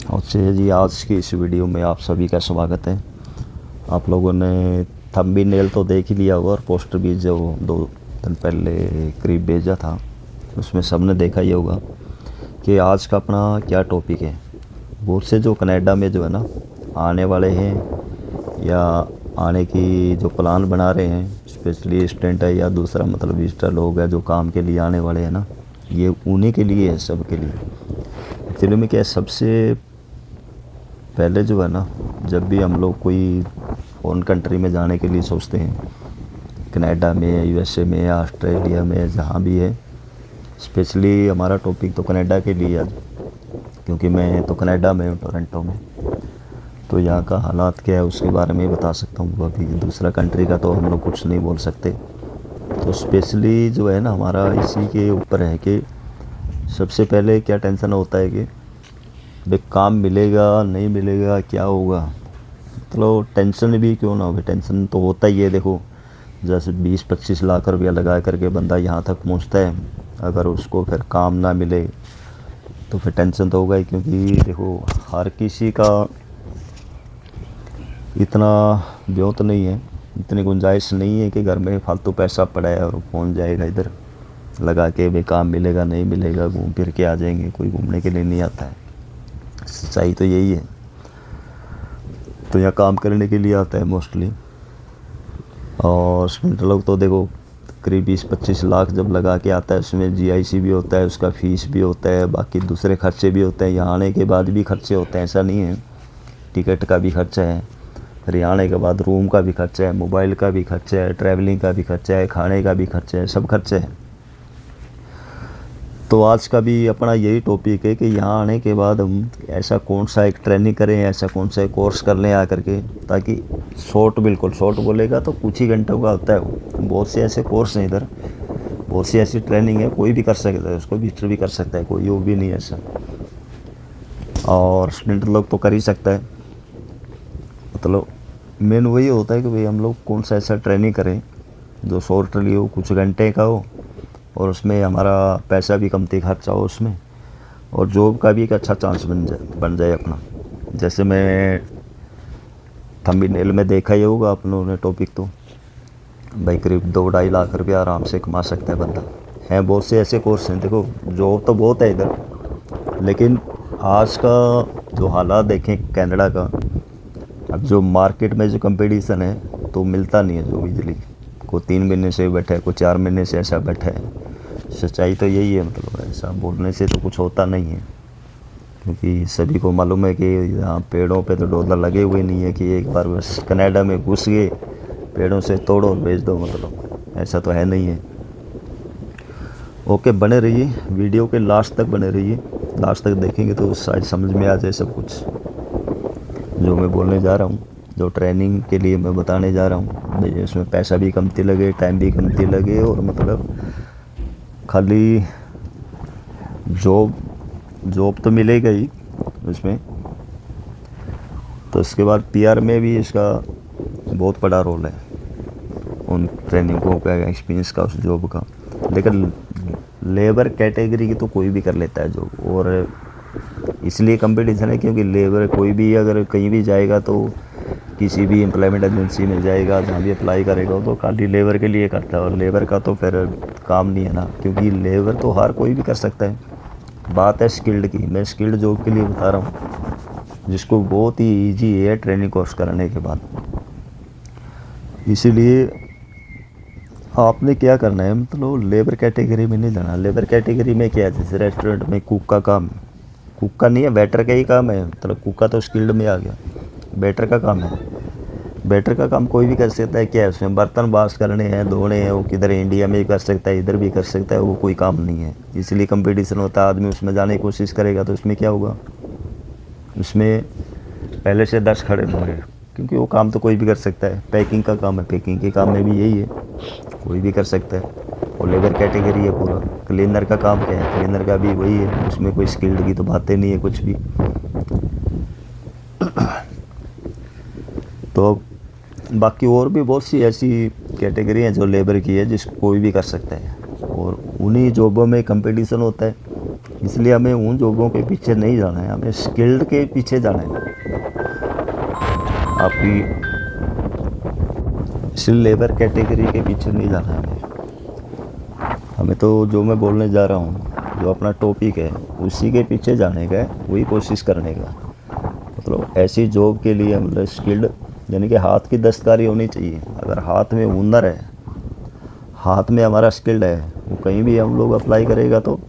और चलिए जी, आज की इस वीडियो में आप सभी का स्वागत है। आप लोगों ने थंबनेल तो देख ही लिया होगा और पोस्टर भी जो 2 दिन पहले करीब भेजा था उसमें सबने देखा ही होगा कि आज का अपना क्या टॉपिक है। बहुत से जो कनाडा में जो है ना आने वाले हैं या आने की जो प्लान बना रहे हैं, स्पेशली स्टूडेंट है या दूसरा मतलब विजिटर लोग हैं जो काम के लिए आने वाले हैं ना, ये उन्हीं के लिए है, सब के लिए। एक्चुअली में क्या है, सबसे पहले जो है ना, जब भी हम लोग कोई फॉरेन कंट्री में जाने के लिए सोचते हैं, कनाडा में, यूएसए में, ऑस्ट्रेलिया में, जहाँ भी है, स्पेशली हमारा टॉपिक तो कनाडा के लिए आज, क्योंकि मैं तो कनाडा में हूँ, टोरंटो में। तो यहाँ का हालात क्या है उसके बारे में बता सकता हूँ। अभी दूसरा कंट्री का तो हम लोग कुछ नहीं बोल सकते। तो स्पेशली जो है ना, हमारा इसी के ऊपर है कि सबसे पहले क्या टेंशन होता है कि भाई काम मिलेगा नहीं मिलेगा, क्या होगा। मतलब टेंशन भी क्यों ना हो, टेंशन तो होता ही है। देखो, जैसे 20-25 लाख रुपया लगा करके बंदा यहाँ तक पहुँचता है, अगर उसको फिर काम ना मिले तो फिर टेंशन तो होगा ही। क्योंकि देखो, हर किसी का इतना ब्यों तो नहीं है, इतनी गुंजाइश नहीं है कि घर में फालतू पैसा पड़ा है और पहुँच जाएगा इधर लगा के भाई काम मिलेगा नहीं मिलेगा, घूम फिर के आ जाएंगे। कोई घूमने के लिए नहीं आता है, सच्चाई तो यही है। तो यहाँ काम करने के लिए आता है मोस्टली। और स्टूडेंट लोग तो देखो करीब 20-25 लाख जब लगा के आता है, उसमें जीआईसी भी होता है, उसका फ़ीस भी होता है, बाकी दूसरे खर्चे भी होते हैं। यहाँ आने के बाद भी खर्चे होते हैं, ऐसा नहीं है। टिकट का भी खर्चा है, फिर यहाँ आने के बाद रूम का भी खर्चा है, मोबाइल का भी खर्चा है, ट्रैवलिंग का भी खर्चा है, खाने का भी खर्चा है, सब खर्चे हैं। तो आज का भी अपना यही टॉपिक है कि यहाँ आने के बाद हम ऐसा कौन सा एक ट्रेनिंग करें, ऐसा कौन सा एक कोर्स कर लें आकर के, ताकि शॉर्ट, बिल्कुल शॉर्ट बोलेगा तो कुछ ही घंटों का होता है वो। बहुत से ऐसे कोर्स हैं इधर, बहुत सी ऐसी ट्रेनिंग है, कोई भी कर सकता है उसको, विजिटर भी कर सकता है, कोई वो भी नहीं है ऐसा। और स्टूडेंट लोग तो कर ही सकता है। मतलब मेन वही होता है कि भाई हम लोग कौन सा ऐसा ट्रेनिंग करें जो शॉर्टली हो, कुछ घंटे का हो, और उसमें हमारा पैसा भी कमती खर्चा हो उसमें, और जॉब का भी एक अच्छा चांस बन जाए अपना। जैसे मैं थंबनेल में देखा ही होगा आप लोगों ने टॉपिक, तो भाई करीब 2-2.5 लाख रुपया आराम से कमा सकता है बंदा। हैं बहुत से ऐसे कोर्स हैं। देखो, जॉब तो बहुत है इधर, लेकिन आज का जो हालात देखें कनाडा का, अब जो मार्केट में जो कंपटीशन है तो मिलता नहीं है जो इजली। कोई 3 महीने से बैठा है, कोई 4 महीने से ऐसा बैठा है। सच्चाई तो यही है। मतलब ऐसा बोलने से तो कुछ होता नहीं है, क्योंकि सभी को मालूम है कि यहाँ पेड़ों पे तो डॉलर लगे हुए नहीं है कि एक बार बस कनाडा में घुस गए, पेड़ों से तोड़ो और बेच दो। मतलब ऐसा तो है नहीं है। ओके, बने रहिए, वीडियो के लास्ट तक बने रहिए। लास्ट तक देखेंगे तो शायद समझ में आ जाए सब कुछ जो मैं बोलने जा रहा हूँ, जो ट्रेनिंग के लिए मैं बताने जा रहा हूँ। भाई इसमें पैसा भी कमती लगे, टाइम भी कमती लगे, और मतलब खाली जॉब जॉब तो मिलेगा ही उसमें। तो इसके बाद पीआर में भी इसका बहुत बड़ा रोल है, उन ट्रेनिंगों का, एक्सपीरियंस का, उस जॉब का। लेकिन लेबर कैटेगरी की तो कोई भी कर लेता है जॉब, और इसलिए कंपटीशन है क्योंकि लेबर कोई भी अगर कहीं भी जाएगा तो किसी भी एम्प्लॉयमेंट एजेंसी में जाएगा, जहाँ भी अप्लाई करेगा तो खाली लेबर के लिए करता है। और लेबर का तो फिर काम नहीं है ना, क्योंकि लेबर तो हर कोई भी कर सकता है। बात है स्किल्ड की, मैं स्किल्ड जॉब के लिए बता रहा हूँ, जिसको बहुत ही ईजी है ट्रेनिंग कोर्स करने के बाद। इसीलिए आपने क्या करना है, मतलब लेबर कैटेगरी में नहीं जाना। लेबर कैटेगरी में क्या है, जैसे रेस्टोरेंट में कुक का काम, कुक का नहीं है, वेटर का ही काम है। मतलब कुक का तो स्किल्ड में आ गया, वेटर का काम है। वेटर का काम कोई भी कर सकता है। क्या है उसमें, बर्तन वाश करने हैं, धोने हैं, वो किधर इंडिया में भी कर सकता है, इधर भी कर सकता है, वो कोई काम नहीं है। इसलिए कंपटीशन होता है, आदमी उसमें जाने की कोशिश करेगा तो उसमें क्या होगा, उसमें पहले से 10 खड़े होंगे, क्योंकि वो काम तो कोई भी कर सकता है। पैकिंग का काम है, पैकिंग के काम में भी यही है, कोई भी कर सकता है। और लेबर कैटेगरी है पूरा। क्लीनर का काम क्या है, क्लीनर का भी वही है, उसमें कोई स्किल्ड की तो बातें नहीं है कुछ भी। तो बाकी और भी बहुत सी ऐसी कैटेगरी हैं जो लेबर की है, जिसको कोई भी कर सकता है, और उन्हीं जॉबों में कंपटीशन होता है। इसलिए हमें उन जॉबों के पीछे नहीं जाना है, हमें स्किल्ड के पीछे जाना है। आपकी इसलिए लेबर कैटेगरी के पीछे नहीं जाना है हमें तो जो मैं बोलने जा रहा हूँ, जो अपना टॉपिक है उसी के पीछे जाने का है, वही कोशिश करने का। मतलब ऐसी जॉब के लिए मतलब स्किल्ड यानी कि हाथ की दस्तकारी होनी चाहिए। अगर हाथ में हुनर है, हाथ में हमारा स्किल्ड है, वो कहीं भी हम लोग अप्लाई करेगा तो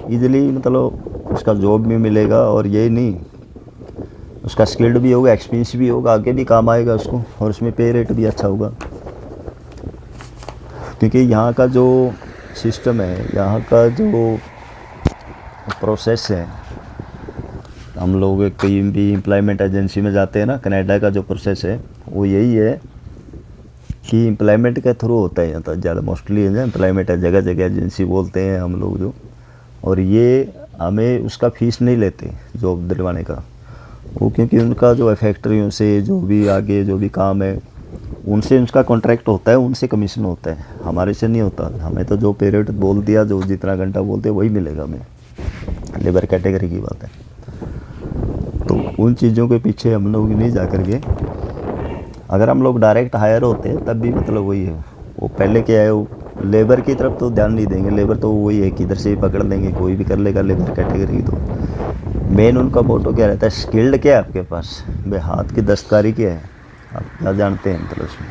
ईज़िली मतलब उसका जॉब भी मिलेगा। और यही नहीं, उसका स्किल्ड भी होगा, एक्सपीरियंस भी होगा, आगे भी काम आएगा उसको, और उसमें पे रेट भी अच्छा होगा। क्योंकि यहाँ का जो सिस्टम है, यहाँ का जो प्रोसेस है, हम लोग कहीं भी एम्प्लॉयमेंट एजेंसी में जाते हैं ना, कनाडा का जो प्रोसेस है वो यही है कि एम्प्लॉयमेंट के थ्रू होता है। तो ज़्यादा मोस्टली है एम्प्लॉयमेंट है, जगह जगह एजेंसी बोलते हैं हम लोग जो। और ये हमें उसका फ़ीस नहीं लेते जॉब दिलवाने का, वो क्योंकि उनका जो फैक्ट्रियों से जो भी आगे जो भी काम है उनसे उसका कॉन्ट्रैक्ट होता है, उनसे कमीशन होता है, हमारे से नहीं होता। हमें तो जो पे रेट बोल दिया, जो जितना घंटा बोलते वही मिलेगा हमें, लेबर कैटेगरी की बात है। तो उन चीज़ों के पीछे हम लोग नहीं जा कर के, अगर हम लोग डायरेक्ट हायर होते हैं तब भी मतलब वही है, वो पहले क्या है, वो लेबर की तरफ तो ध्यान नहीं देंगे। लेबर तो वही है कि इधर से ही पकड़ लेंगे, कोई भी कर लेगा लेबर कैटेगरी। तो मेन उनका मोटो क्या रहता है, स्किल्ड क्या है आपके पास, भाई हाथ की दस्तकारी क्या है, आप क्या जानते हैं। मतलब उसमें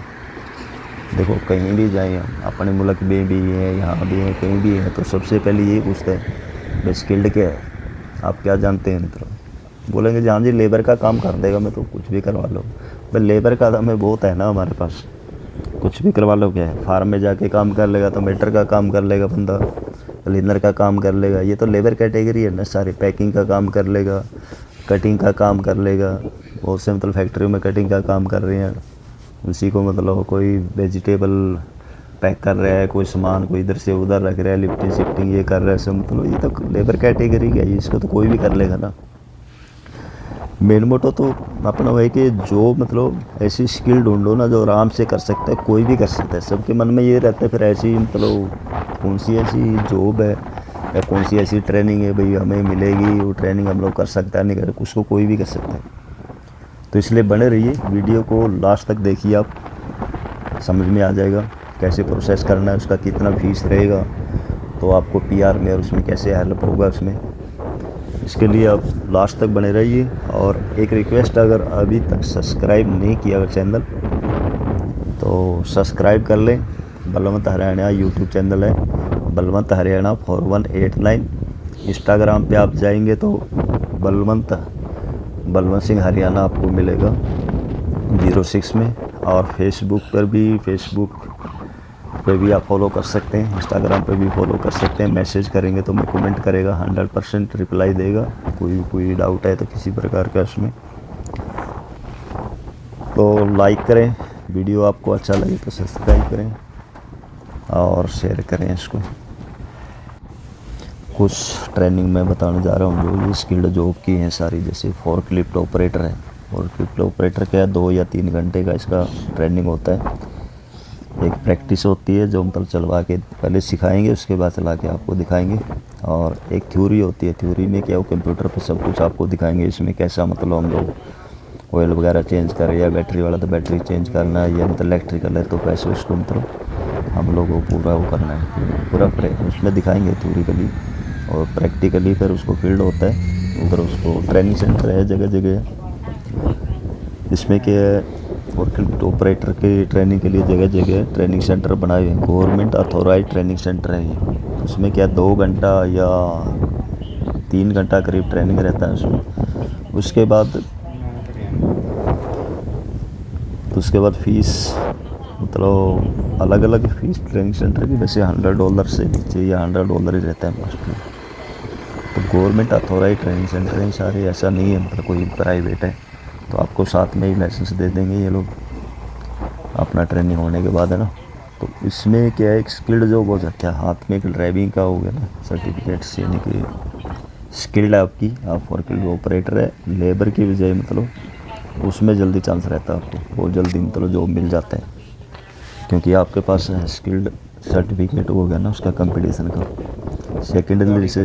देखो कहीं भी जाए हम, अपने मुल्क में भी है, यहाँ भी है, कहीं भी है, तो सबसे पहले यही पूछते हैं भाई स्किल्ड क्या है, आप क्या जानते हैं। मतलब बोलेंगे जी हाँ जी लेबर का काम कर देगा, मैं तो कुछ भी करवा लो। भाई लेबर का हमें बहुत है ना हमारे पास, कुछ भी करवा लो। क्या है, फार्म में जाके काम कर लेगा, तो मेटर का काम कर लेगा बंदा, क्लीनर का काम कर लेगा, ये तो लेबर कैटेगरी है ना सारी। पैकिंग का काम कर लेगा, कटिंग का काम कर लेगा, बहुत से मतलब फैक्ट्री में कटिंग का काम कर रहे हैं, उसी को मतलब कोई वेजिटेबल पैक कर रहा है, कोई सामान कोई इधर से उधर रख रहा है, लिफ्टिंग शिफ्टिंग ये कर रहा है सब, मतलब ये तो लेबर कैटेगरी का है, इसको तो कोई भी कर लेगा ना। मेन मोटो तो अपना है कि जो मतलब ऐसी स्किल ढूंढो ना जो आराम से कर सकता है, कोई भी कर सकता है। सबके मन में ये रहता है फिर ऐसी मतलब कौन सी ऐसी जॉब है या कौन सी ऐसी ट्रेनिंग है भाई हमें मिलेगी, वो ट्रेनिंग हम लोग कर सकता है नहीं कर, उसको कोई भी कर सकता है। तो इसलिए बने रहिए, वीडियो को लास्ट तक देखिए, आप समझ में आ जाएगा कैसे प्रोसेस करना है, उसका कितना फीस रहेगा, तो आपको पीआर में और उसमें कैसे हेल्प होगा उसमें। इसके लिए आप लास्ट तक बने रहिए। और एक रिक्वेस्ट, अगर अभी तक सब्सक्राइब नहीं किया अगर चैनल, तो सब्सक्राइब कर लें। बलवंत हरियाणा यूट्यूब चैनल है, बलवंत हरियाणा 4189। इंस्टाग्राम पे आप जाएंगे तो बलवंत सिंह हरियाणा आपको मिलेगा 06 में। और फेसबुक पे भी आप फॉलो कर सकते हैं, इंस्टाग्राम पे भी फॉलो कर सकते हैं। मैसेज करेंगे तो मैं कमेंट करेगा, 100% रिप्लाई देगा। कोई डाउट है तो किसी प्रकार का उसमें, तो लाइक करें, वीडियो आपको अच्छा लगे तो सब्सक्राइब करें और शेयर करें इसको। कुछ ट्रेनिंग मैं बताने जा रहा हूँ जो ये स्किल्ड जॉब की हैं सारी। जैसे फोर्कलिफ्ट ऑपरेटर है, फोर्कलिफ्ट ऑपरेटर क्या है, 2 या 3 घंटे का इसका ट्रेनिंग होता है। एक प्रैक्टिस होती है जो मतलब चलवा के पहले सिखाएंगे, उसके बाद चला के आपको दिखाएंगे। और एक थ्योरी होती है, थ्योरी में क्या, वो कंप्यूटर पे सब कुछ आपको दिखाएंगे। इसमें कैसा मतलब हम लोग ऑयल वगैरह चेंज कर रहे हैं, या बैटरी वाला तो बैटरी चेंज करना है, या मतलब इलेक्ट्रिकल है तो कैसे उसको मतलब हम लोग को पूरा वो करना है, पूरा उसमें दिखाएंगे थ्योरिकली। और प्रैक्टिकली फिर उसको फील्ड होता है उधर, उसको ट्रेनिंग सेंटर है जगह जगह। इसमें क्या है, फोर्कलिफ्ट ऑपरेटर के ट्रेनिंग के लिए जगह जगह ट्रेनिंग सेंटर बनाए हुए हैं, गवर्नमेंट अथॉराइज ट्रेनिंग सेंटर है ये। उसमें क्या 2 घंटा या 3 घंटा करीब ट्रेनिंग रहता है उसमें। उसके बाद फीस मतलब अलग अलग फीस ट्रेनिंग सेंटर की, वैसे $100 से नीचे या $100 ही रहता है मोस्टली। तो गवर्नमेंट अथॉराइज ट्रेनिंग सेंटर हैं सारे, ऐसा नहीं है मतलब कोई प्राइवेट है। तो आपको साथ में ही लाइसेंस दे देंगे ये लोग अपना ट्रेनिंग होने के बाद, है ना। तो इसमें क्या है, एक स्किल्ड जॉब हो जाता है, हाथ में एक ड्राइविंग का हो गया ना सर्टिफिकेट्स, यानी कि स्किल्ड है आपकी, आप फोर्कलिफ्ट ऑपरेटर है। लेबर की बजाय मतलब उसमें जल्दी चांस रहता है आपको, बहुत जल्दी मतलब जॉब मिल जाता है, क्योंकि आपके पास स्किल्ड सर्टिफिकेट हो गया ना उसका कंपटीशन का। सेकेंडरी से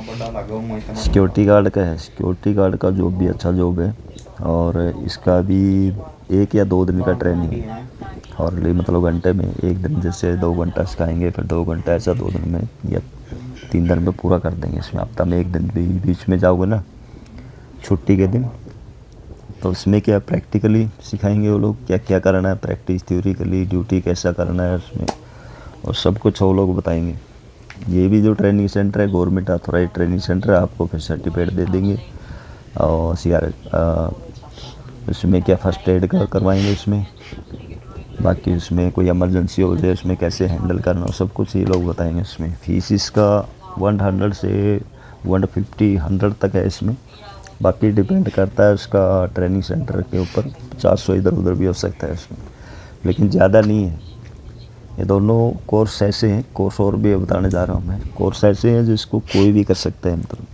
सिक्योरिटी गार्ड का है। सिक्योरिटी गार्ड का जॉब भी अच्छा जॉब है, और इसका भी 1 या 2 दिन का ट्रेनिंग है। और मतलब घंटे में 1 दिन जैसे 2 घंटा सिखाएंगे, फिर 2 घंटा, ऐसा 2 दिन में या 3 दिन में पूरा कर देंगे। इसमें हफ्ता में 1 दिन भी बीच में जाओगे ना छुट्टी के दिन, तो उसमें क्या प्रैक्टिकली सिखाएंगे वो लोग, क्या क्या करना है, प्रैक्टिस थ्योरिकली, ड्यूटी कैसा करना है उसमें, और सब कुछ वो लोग बताएंगे। ये भी जो ट्रेनिंग सेंटर है गवर्नमेंट ऑथोराइज ट्रेनिंग सेंटर है, आपको फिर सर्टिफिकेट दे देंगे। और उसमें क्या फर्स्ट एड का करवाएंगे उसमें, बाकी उसमें कोई इमरजेंसी हो जाए उसमें कैसे हैंडल करना, सब कुछ ये लोग बताएंगे। इसमें फीस इसका 100 से 150 100 तक है इसमें, बाकी डिपेंड करता है उसका ट्रेनिंग सेंटर के ऊपर। 400 इधर उधर भी हो सकता है इसमें, लेकिन ज़्यादा नहीं है। ये दोनों कोर्स ऐसे हैं, कोर्स और भी बताने जा रहा हूँ मैं, कोर्स ऐसे हैं जिसको कोई भी कर सकता है। मतलब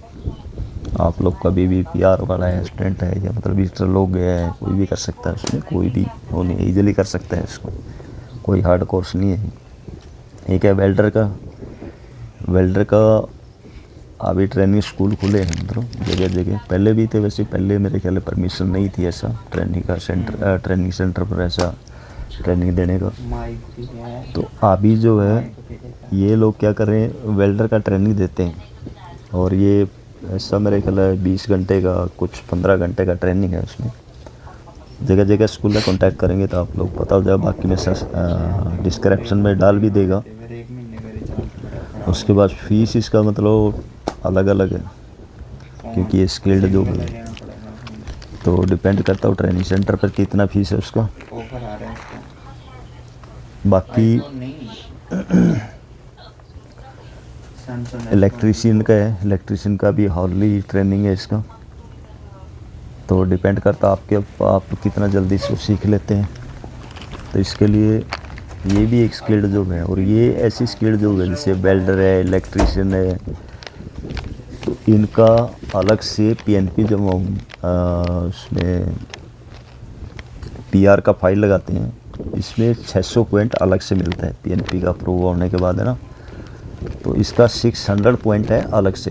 आप लोग कभी भी PR वाला है, स्टूडेंट है, या मतलब विजिटर लोग है, कोई भी कर सकता है उसमें, कोई भी वो नहीं, ईजिली कर सकता है इसको, कोई हार्ड कोर्स नहीं है। एक है वेल्डर का। वेल्डर का अभी ट्रेनिंग स्कूल खुले हैं मतलब जगह जगह, पहले भी थे वैसे, पहले मेरे ख्याल परमिशन नहीं थी ऐसा ट्रेनिंग का सेंटर, ट्रेनिंग सेंटर पर ऐसा ट्रेनिंग देने का। तो अभी जो है ये लोग क्या कर रहे हैं, वेल्डर का ट्रेनिंग देते हैं, और ये ऐसा मेरे ख्याल है 20 घंटे का, कुछ 15 घंटे का ट्रेनिंग है उसमें। जगह जगह स्कूल में कांटेक्ट करेंगे तो आप लोग पता हो जाए, बाकी में डिस्क्रिप्शन में डाल भी देगा। उसके बाद फीस इसका मतलब अलग अलग है, क्योंकि ये स्किल्ड जो है, तो डिपेंड करता है ट्रेनिंग सेंटर पर कितना फीस है उसका। बाकी इलेक्ट्रीशियन का है, इलेक्ट्रीशियन का भी हार्डली ट्रेनिंग है इसका, तो डिपेंड करता है आप कितना जल्दी इसको सीख लेते हैं। तो इसके लिए ये भी एक स्किल्ड जॉब है, और ये ऐसी स्किल्ड जॉब है जैसे वेल्डर है, इलेक्ट्रीशियन है, तो इनका अलग से PNP जब उसमें PR का फाइल लगाते हैं, इसमें 600 पॉइंट अलग से मिलता है PNP का अप्रूव होने के बाद, है ना। तो इसका 600 पॉइंट है अलग से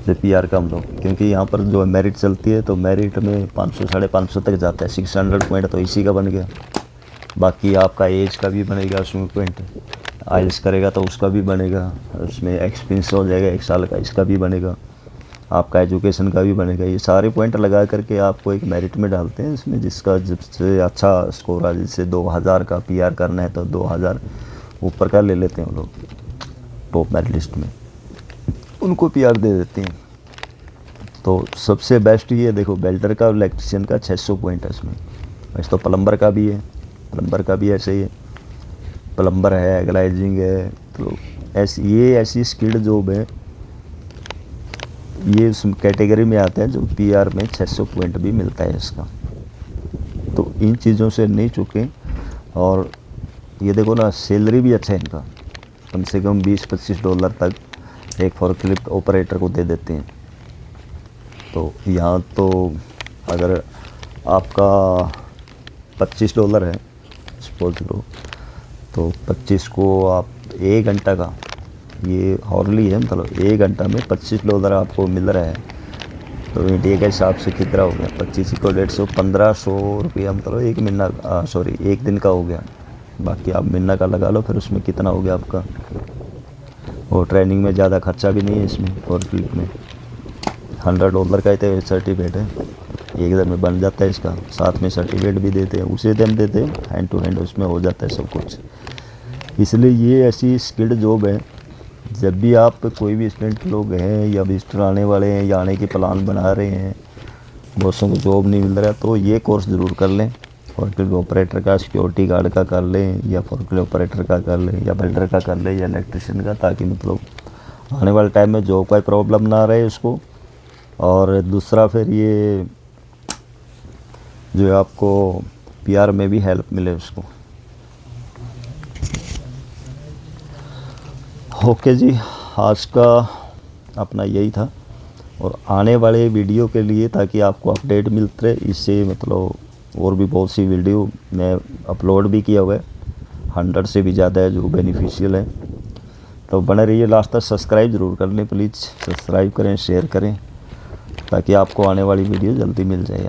जो PR का हम लोग, क्योंकि यहाँ पर जो मेरिट चलती है तो मेरिट में 500 550 तक जाता है। 600 पॉइंट तो इसी का बन गया। बाकी आपका एज का भी बनेगा उसमें पॉइंट, IELTS करेगा तो उसका भी बनेगा, उसमें एक्सपीरियंस हो जाएगा 1 साल का, इसका भी बनेगा, आपका एजुकेशन का भी बनेगा। ये सारे पॉइंट लगा करके आपको एक मेरिट में डालते हैं इसमें, जिसका सबसे अच्छा स्कोर आ, जैसे 2000 का PR करना है तो 2000 ऊपर का ले लेते हैं वो लोग, टॉप मेरिट लिस्ट में उनको PR दे देते हैं। तो सबसे बेस्ट ये देखो, वेल्डर का, इलेक्ट्रीशियन का 600 पॉइंट है इसमें। वैसे तो प्लम्बर का भी है, प्लम्बर का भी ऐसे ही है, प्लम्बर है, ग्लाइजिंग है, तो ऐसी स्किल्ड जॉब है, ये उस कैटेगरी में आते हैं जो PR में 600 पॉइंट भी मिलता है इसका। तो इन चीज़ों से नहीं चुके। और ये देखो ना, सैलरी भी अच्छा है इनका, कम से कम $20-25 तक एक फोर्कलिफ्ट ऑपरेटर को दे देते हैं। तो यहाँ तो अगर आपका $25 है सपोज लो, तो 25 को आप 1 घंटा का, ये हॉर्ली है मतलब 1 घंटा में $25 आपको मिल रहा है, तो इंडिया के हिसाब से कितना हो गया, 25 को 150, 1500 रुपया मतलब एक महीना, सॉरी 1 दिन का हो गया। बाकी आप महीना का लगा लो, फिर उसमें कितना हो गया आपका। और ट्रेनिंग में ज़्यादा खर्चा भी नहीं है इसमें, और क्लिक में $100 का ही सर्टिफिकेट है, 1 दिन में बन जाता है इसका। साथ में सर्टिफिकेट भी देते हैं, उसे दिन देते हैं, हैंड टू हैंड उसमें हो जाता है सब कुछ। इसलिए ये ऐसी स्किल्ड जॉब है, जब भी आप कोई भी स्टूडेंट लोग हैं या विजिटर आने वाले हैं या आने के प्लान बना रहे हैं, बॉसों को जॉब नहीं मिल रहा, तो ये कोर्स ज़रूर कर लें। फोर्कलिफ्ट ऑपरेटर का, सिक्योरिटी गार्ड का कर लें, या फोर्कलिफ्ट ऑपरेटर का कर लें, या वेल्डर का कर लें, या इलेक्ट्रिशियन का, ताकि मतलब आने वाले टाइम में जॉब का प्रॉब्लम ना रहे उसको। और दूसरा फिर ये जो है आपको PR में भी हेल्प मिले उसको। ओके जी, आज का अपना यही था, और आने वाले वीडियो के लिए ताकि आपको अपडेट मिलते रहे, इससे मतलब और भी बहुत सी वीडियो मैं अपलोड भी किया हुआ है, 100 से भी ज़्यादा है जो बेनिफिशियल है। तो बने रहिए लास्ट तक, सब्सक्राइब ज़रूर कर लें प्लीज़, सब्सक्राइब करें, शेयर करें, ताकि आपको आने वाली वीडियो जल्दी मिल जाए।